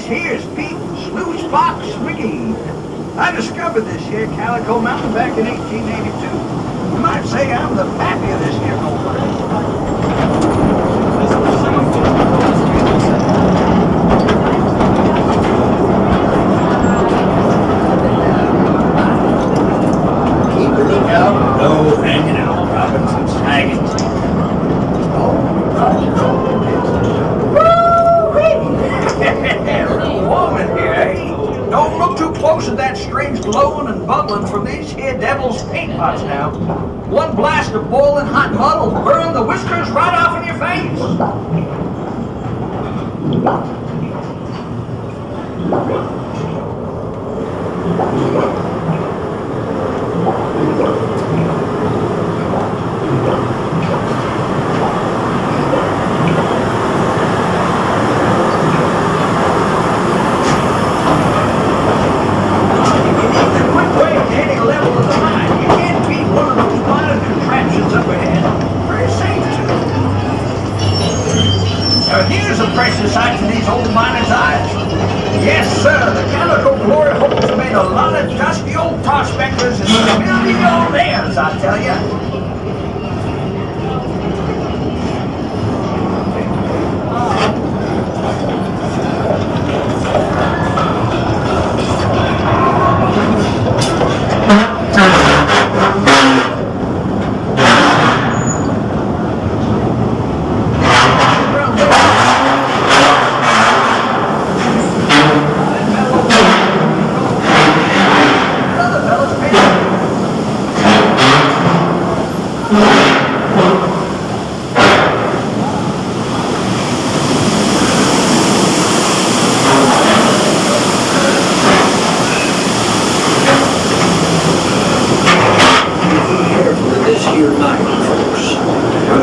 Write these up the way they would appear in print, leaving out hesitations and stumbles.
here's Pete Sluice Fox McGee. I discovered this here Calico Mountain back in 1882. You might say I'm the pappy of this here old Keep a lookout, no hanging out, Robinson's hanging. Woman here, eh? Don't look too close at that strange glowing and bubbling from these here devil's paint pots now. One blast of boiling hot mud will burn the whiskers right off in your face. Here's a precious sight to these old miners' eyes. Yes, sir, the Calico glory holes made a lot of dusty old prospectors and millionaires, I tell you.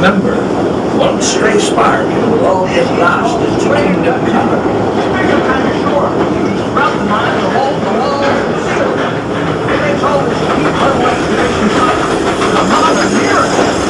Remember, one stray spark and we'll all get lost in flame duck color. Make them kind of short. Throughout the mine, the walls, and seal them. It makes all this deep unlike connection a modern miracle.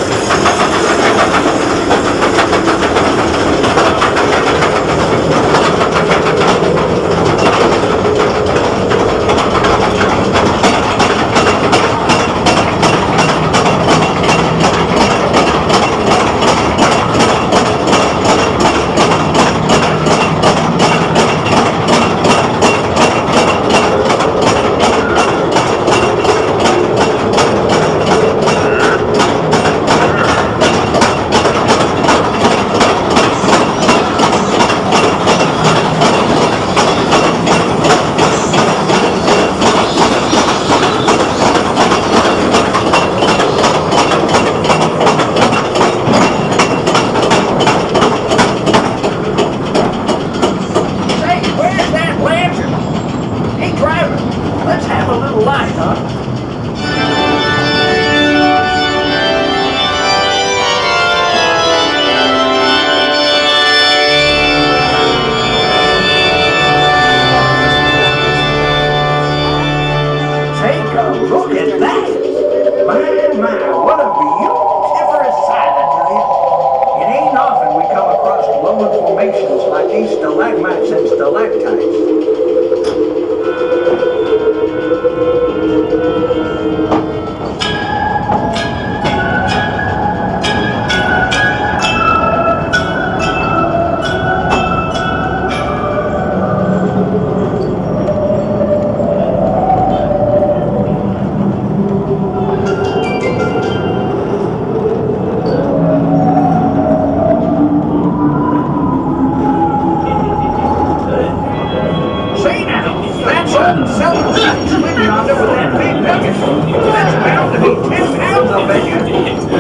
That's bound to be 10 pounds, I bet you.